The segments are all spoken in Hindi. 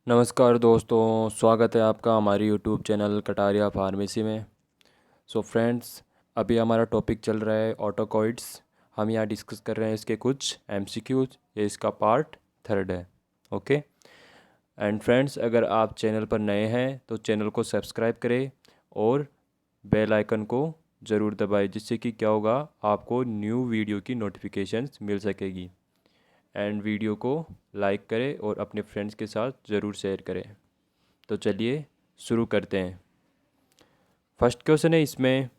नमस्कार दोस्तों, स्वागत है आपका हमारी यूट्यूब चैनल कटारिया फार्मेसी में। सो फ्रेंड्स, अभी हमारा टॉपिक चल रहा है ऑटोकॉइड्स। हम यहाँ डिस्कस कर रहे हैं इसके कुछ एमसीक्यूज। ये इसका पार्ट 3 है। ओके एंड फ्रेंड्स, अगर आप चैनल पर नए हैं तो चैनल को सब्सक्राइब करें और बेल आइकन को ज़रूर दबाएं, जिससे कि क्या होगा, आपको न्यू वीडियो की नोटिफिकेशंस मिल सकेगी। एंड वीडियो को लाइक करें और अपने फ्रेंड्स के साथ ज़रूर शेयर करें। तो चलिए शुरू करते हैं। फर्स्ट क्वेश्चन है इसमें,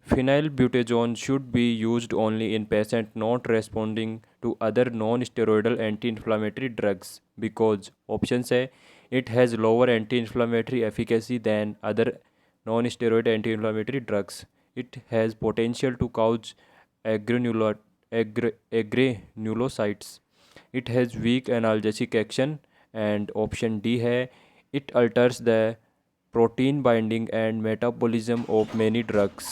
phenylbutazone should be used only in patient not responding to other non steroidal anti inflammatory drugs because option है it has lower anti inflammatory efficacy than other non steroid anti inflammatory drugs, it has potential to cause agranulocytes, it has weak analgesic action, and option D है it alters the protein binding and metabolism of many drugs.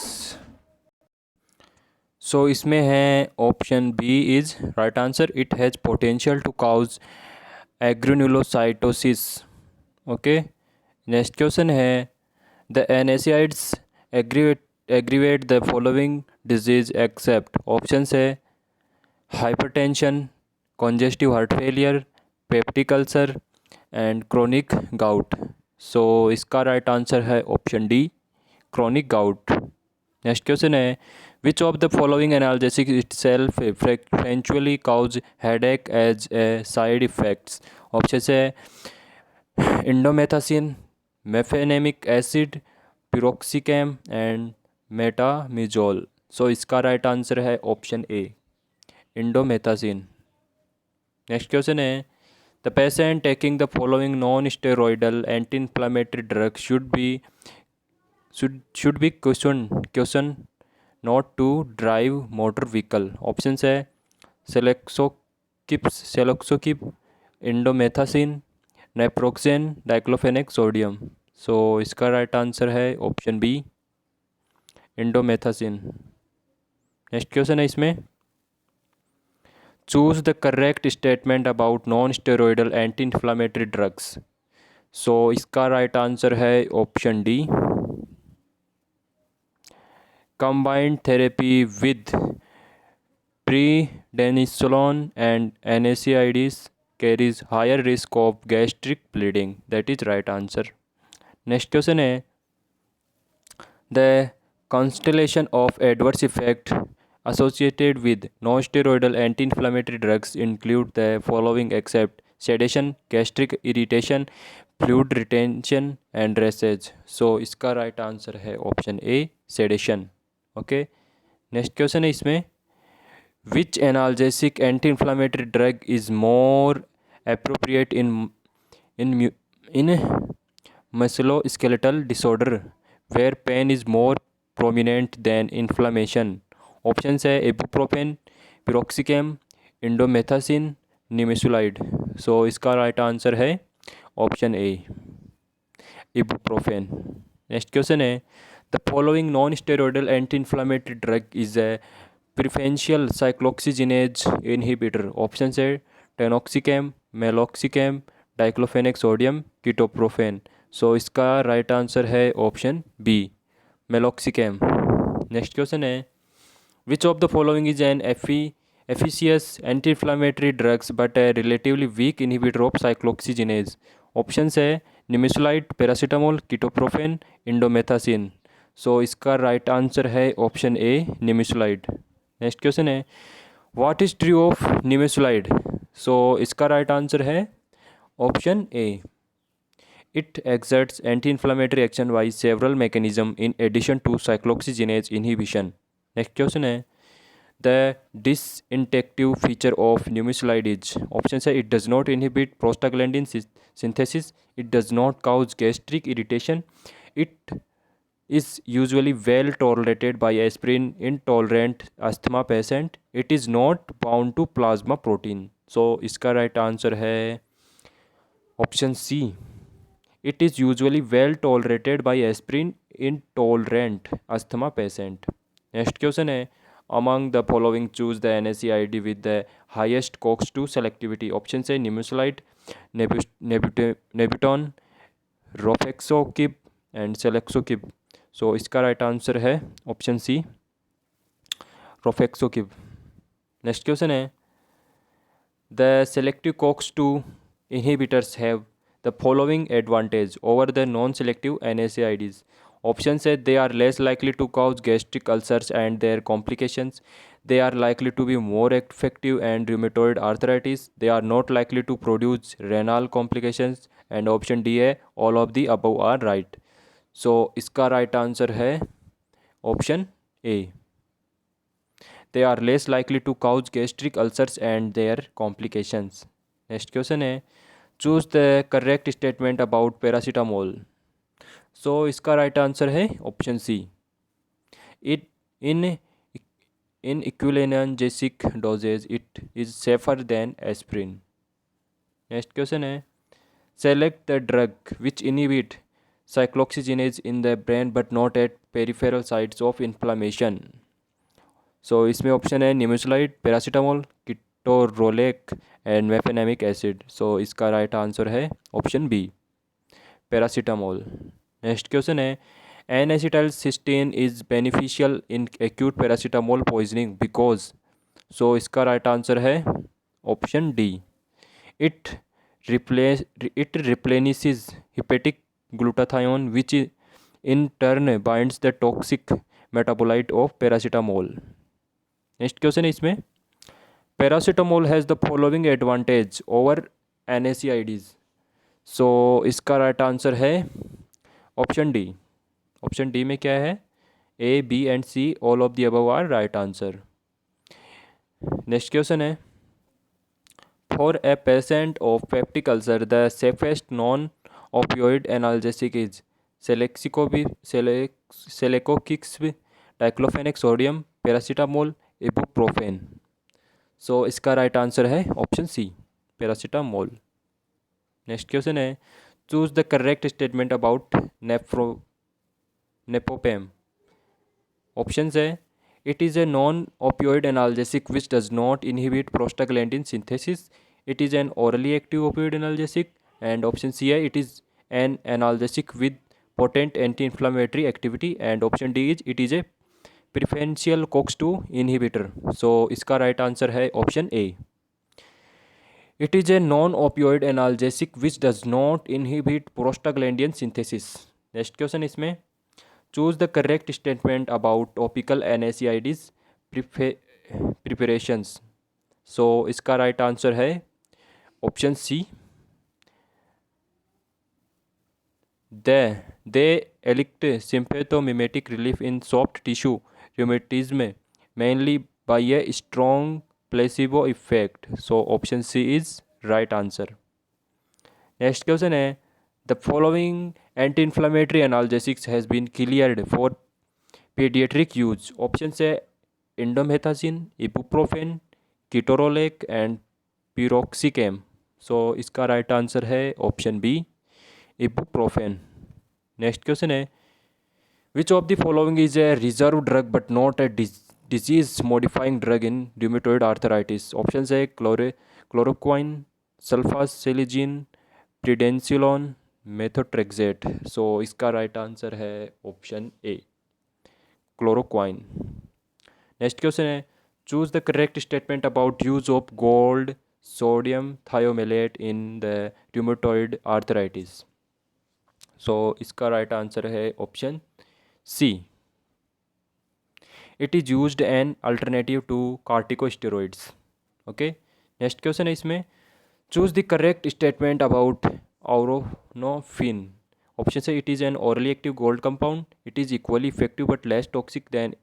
So इसमें है option B is right answer, it has potential to cause agranulocytosis. Okay, next question है, the NSAIDs aggravate the following disease except. Option है hypertension, congestive heart failure, peptic ulcer and chronic gout. So इसका राइट आंसर है option D, chronic gout. Next question है, which of the following analgesic itself eventually cause headache as a side effects. Option है indomethacin, mefenamic acid, piroxicam and मेटामिजोल। सो इसका राइट आंसर है option A, indomethacin. Next question है, the patient taking the following non steroidal anti inflammatory drug should be question not to drive motor vehicle. Option है celecoxib, indomethacin, naproxen, diclofenac sodium. So इसका राइट आंसर है option B, indomethacin. Next question है इसमें, choose the correct statement about non steroidal anti inflammatory drugs. So इसका राइट आंसर है option D, combined therapy with prednisolone and NSAIDs carries higher risk of gastric bleeding. That is right answer. Next question है, the constellation of adverse effect associated with non-steroidal anti-inflammatory drugs include the following except sedation, gastric irritation, fluid retention and rashes. So इसका right answer है option A, sedation. Okay. Next question है इसमें, which analgesic anti-inflammatory drug is more appropriate in musculoskeletal disorder where pain is more prominent than inflammation? Option है ibuprofen, piroxicam, indomethacin, nimesulide. So इसका राइट आंसर है option A, ibuprofen. Next question है, the following non steroidal anti inflammatory drug is a preferential cyclooxygenase inhibitor. Option है tenoxicam, meloxicam, diclofenac sodium, ketoprofen. So इसका राइट आंसर है option B, meloxicam. Next question है, which of the following is an efficacious anti-inflammatory drugs but a relatively weak inhibitor of cyclooxygenase? Option है nimesulide, paracetamol, ketoprofen, indomethacin. So इसका राइट आंसर है option A, nimesulide. Next question है, what is true of nimesulide? So इसका राइट आंसर है option A, it exerts anti-inflammatory action by several mechanisms in addition to cyclooxygenase inhibition. Next question है, the distinctive feature of nimesulide is? Options है it does not inhibit prostaglandin synthesis, it does not cause gastric irritation, it is usually well tolerated by aspirin intolerant asthma patient, it is not bound to plasma protein. So इसका right answer है option C, it is usually well tolerated by aspirin intolerant asthma patient. Next question है, among the following choose the NSAID with the highest COX-2 selectivity. Option है निमेसुलाइड, नेबुटॉन, रोफेक्सोकिब एंड सेलेक्सोकिब. सो इसका राइट आंसर है ऑप्शन सी, रोफेक्सोकिब. नेक्स्ट क्वेश्चन है the selective COX-2 inhibitors have the following advantage over the non-selective NSAIDs. Option say they are less likely to cause gastric ulcers and their complications. They are likely to be more effective and rheumatoid arthritis. They are not likely to produce renal complications. And option D है all of the above are right. So इसका right answer है option A. They are less likely to cause gastric ulcers and their complications. Next question है choose the correct statement about paracetamol. So इसका right answer है option C. It in equivalent dosage it is safer than aspirin. Next question है select the drug which inhibit cyclooxygenase in the brain but not at peripheral sites of inflammation. So इसमें ऑप्शन है nimesulide, paracetamol, ketorolac and mefenamic acid. So इसका राइट आंसर है option B, paracetamol. Next question है N acetylcysteine is beneficial in acute paracetamol poisoning because. So इसका राइट आंसर है option D, it replenishes hepatic glutathione which in turn binds the toxic metabolite of paracetamol. Next question है इसमें paracetamol has the following advantage over NSAIDs. So इसका राइट आंसर है ऑप्शन डी. ऑप्शन डी में क्या है A, B and C all of the above are right answer. Next question है for a patient of peptic ulcer the safest non opioid analgesic is celecoxib, diclofenac sodium, paracetamol, ibuprofen. So इसका राइट आंसर है option C, paracetamol. Next question है choose the correct statement about nefopam. Option है it is a non opioid analgesic which does not inhibit prostaglandin synthesis. It is an orally active opioid analgesic. And option C है it is an analgesic with potent anti-inflammatory activity. And option D is it is a preferential COX-2 inhibitor. So इसका right answer है option A. It is a non-opioid analgesic which does not inhibit prostaglandin synthesis. Next question इसमें choose the correct statement about topical NSAIDs preparations. So इसका right answer है option C. They elicit symptomatic relief in soft tissue rheumatism mainly by a strong placebo effect. So option C is right answer. Next question है the following anti-inflammatory analgesics has been cleared for pediatric use. Options है इंडोमेथाजिन, इबुप्रोफेन, किटोरोलेक एंड पिरोक्सिकेम. सो इसका राइट आंसर है option B, ibuprofen. Next question है which of the following is a reserve drug but not a disease modifying drug in rheumatoid arthritis. Option है chloroquine, sulfasalazine, prednisolone, methotrexate. So इसका राइट आंसर है option A, chloroquine. Next question है choose the correct statement about use of gold sodium thiomalate in the rheumatoid arthritis. So इसका राइट आंसर है option C, it is used an alternative to corticosteroids. Okay. Next question है इसमें choose the correct statement about auranofin. Option है it is an orally active gold compound, it is equally effective but less toxic than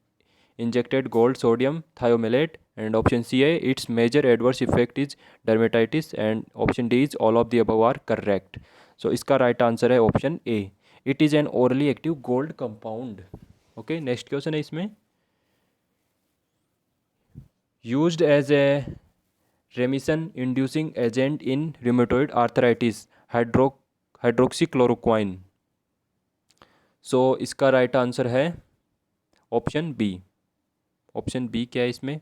injected gold sodium thiomalate. And option C है its major adverse effect is dermatitis. And option D is all of the above are correct. So इसका राइट आंसर है option A, it is an orally active gold compound. Okay. Next question है इसमें used as a remission inducing agent in rheumatoid arthritis hydroxychloroquine. So इसका राइट आंसर है ऑप्शन बी, ऑप्शन बी क्या है इसमें?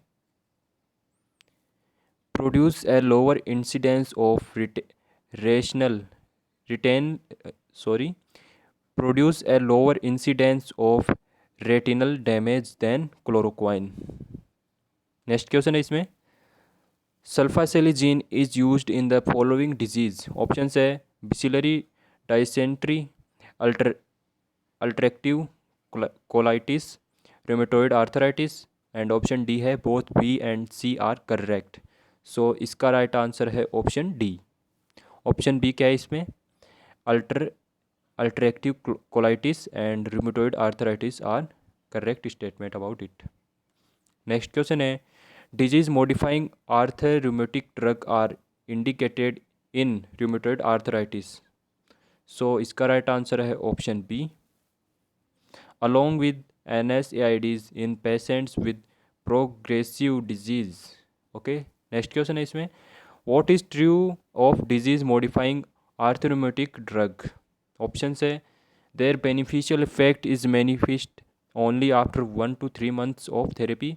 Produce a lower incidence of rational retain sorry produce a lower incidence of retinal damage than chloroquine. Next question है इसमें, sulfasalazine is used in the following disease. Option है bacillary dysentery, ulcer ulcerative colitis, rheumatoid arthritis, and option D है both B and C are correct. So इसका राइट आंसर है ऑप्शन डी। ऑप्शन बी क्या है इसमें? Alter ulcerative colitis and rheumatoid arthritis are correct statement about it. Next question है, disease modifying antirheumatic drug are indicated in rheumatoid arthritis. So इसका राइट आंसर है option B, along with NSAIDs in patients with progressive disease. Okay, next question है इसमें, what is true of disease modifying arthrometic drug? Options है their beneficial effect is manifest only after 1 to 3 months of therapy.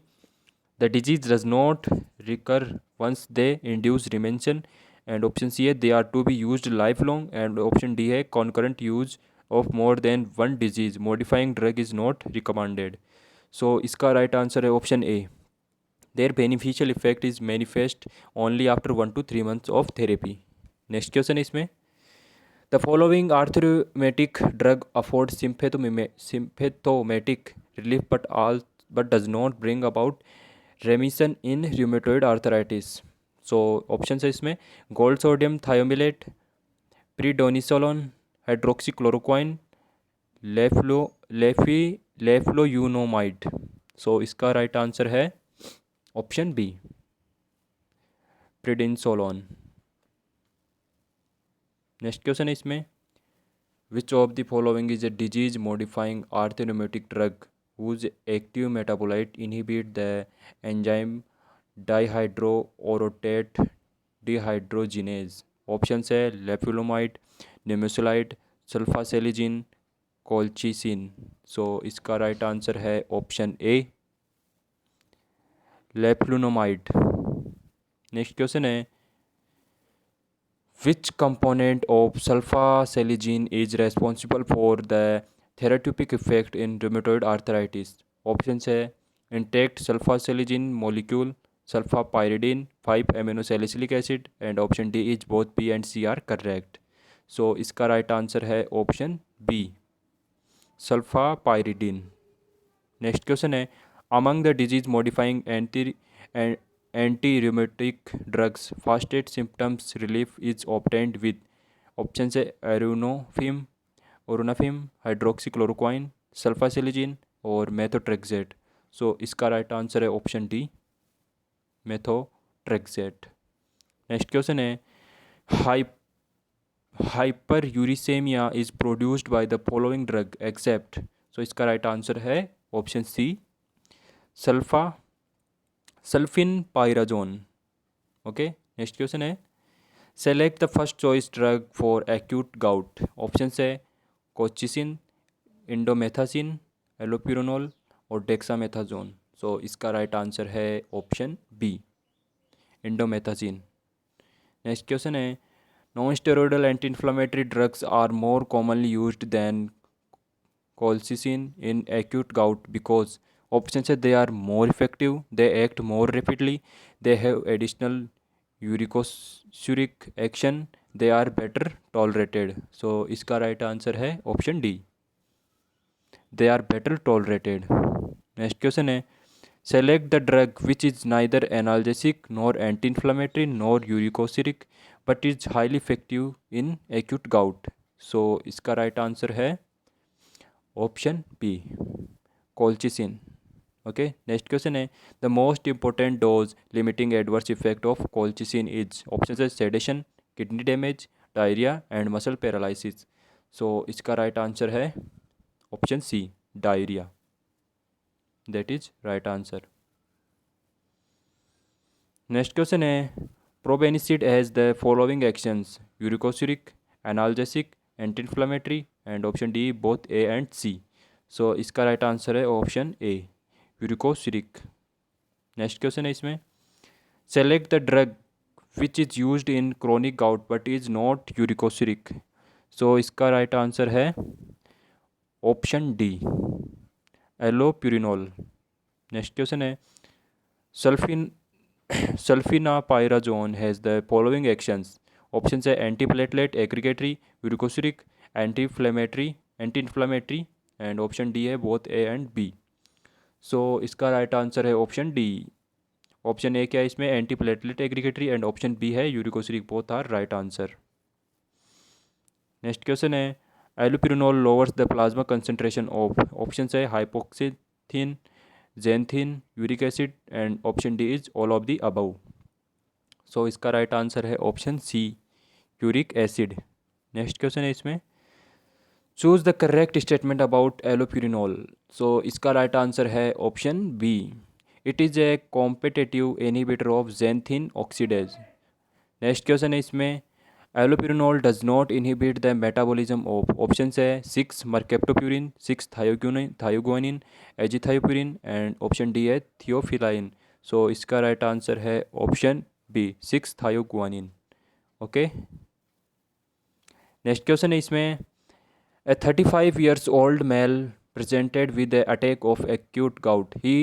The disease does not recur once they induce remission. And option C है they are to be used lifelong. And option D है concurrent use of more than one disease modifying drug is not recommended. So इसका right answer है option A. Their beneficial effect is manifest only after 1 to 3 months of therapy. Next question है इसमें, the following arthrometic drug affords symptomatic relief but does not bring about remission in rheumatoid arthritis. So options है इसमें गोल्ड सोडियम थायोमिलेट, प्रीडोनिसोलोन, हाइड्रोक्सीक्लोरोक्वाइन, लेफ्लोयूनोमाइड। सो इसका राइट आंसर है option B, prednisolone. Next question है इसमें, which of the following is a disease modifying antirheumatic drug whose active metabolite inhibit the enzyme dihydroorotate dehydrogenase. Options है लेफुलोमाइड, निमेसुलाइड, सल्फासेलिजिन, कोल्चिसिन। सो इसका राइट आंसर है ऑप्शन ए, लेफ्लुनोमाइड। नेक्स्ट क्वेश्चन है, which component of sulfasalazine is responsible for the therapeutic effect in rheumatoid arthritis? Options है intact sulfasalazine molecule, sulfapyridine, 5-aminosalicylic acid, and option D is both B and C are correct. So इसका right answer है option B, sulfapyridine. Next question है, among the disease modifying anti-rheumatic drugs fastest symptoms relief is obtained with. Options है ओरोनाफिम, हाइड्रोक्सीक्लोरोक्वाइन, सल्फासेलिजिन और मेथोट्रेक्सेट। सो इसका राइट आंसर है option D, methotrexate. Next question है, hyper uricemia is produced by the following drug except. So इसका राइट आंसर है option C, sulfinpyrazone. Okay, next question है, select the first choice drug for acute gout. Option है कोचिसिन, इंडोमेथासिन, एलोपिरोनोल और डेक्सामेथाजोन। सो इसका राइट आंसर है option B, indomethacin. Next question है, non steroidal anti inflammatory drugs are more commonly used then colchicine in acute gout because. Option है they are more effective, they act more rapidly, they have additional uricosuric action, they are better tolerated. So इसका राइट आंसर है option D, they are better tolerated. Next question है, select the drug which is neither analgesic nor anti inflammatory nor uricosuric but is highly effective in acute gout. So इसका राइट आंसर है option B, colchicine. Okay, next question है, the most important dose limiting adverse effect of colchicine is. Option है sedation, kidney damage, diarrhoea and muscle paralysis. So इसका राइट आंसर है option C, diarrhoea. That is right answer. Next question है, probenecid has the following actions uricosuric, analgesic, anti inflammatory and option D both A and C. So इसका राइट आंसर है option A, uricosuric. Next question है इसमें, select the drug which is used in chronic gout but is not uricosuric. So इसका राइट आंसर है option D, allopurinol. Next question है, sulfin sulfinpyrazone has the following actions. Option है antiplatelet, aggregatory, uricosuric, anti inflammatory and option D है both A and B. So इसका राइट आंसर है ऑप्शन डी। ऑप्शन ए क्या है इसमें, antiplatelet, aggregatory and option B है uricosuric, both are right answer. Next question है, allopurinol lowers the plasma concentration of. Option है हाइपोक्सिथिन, xanthine, uric acid and option D is all of the above. So इसका राइट आंसर है option C, uric acid. Next question है इसमें, choose the correct statement about allopurinol. So इसका राइट आंसर है option B, it is a competitive inhibitor of xanthine oxidase. Next question है इसमें, allopurinol does not inhibit the metabolism of. Option है 6 mercaptopurine, 6 thioguanine, azathioprine and option D है थियोफिलाइन। सो इसका राइट आंसर है option B, 6 thioguanine. Okay, next question है इसमें, ए 35 years old male presented with an attack of acute gout. He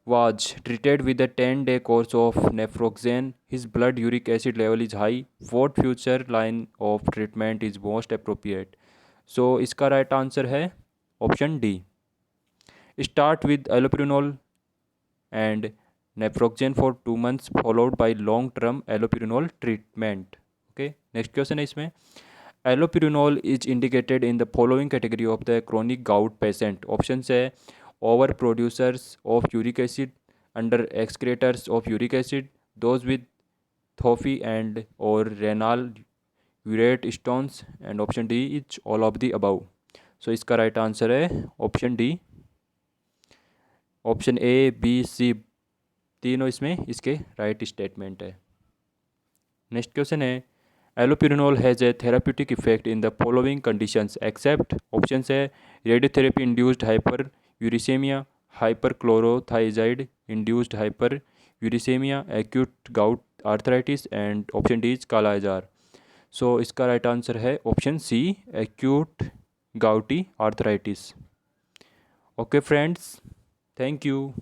was treated with a 10-day course of naproxen. His blood uric acid level is high. What future line of treatment is most appropriate? So इसका right answer है option D. Start with allopurinol and naproxen for 2 months followed by long-term allopurinol treatment. Okay. Next question है इसमें, allopurinol is indicated in the following category of the chronic gout patient. Options है over producers of uric acid, under excretors of uric acid, those with tophi and or renal urate stones and option D is all of the above. So इसका राइट आंसर है option D. Option A B C तीनों इसमें इसके राइट स्टेटमेंट है। नेक्स्ट क्वेश्चन है, allopurinol has a therapeutic effect in the following conditions except. Option है radiotherapy induced hyper uricemia, hyper chlorothiazide induced hyper uricemia, acute gout arthritis and option D is kala azar. So इसका राइट आंसर है option C, acute gouty arthritis. Okay friends, thank you.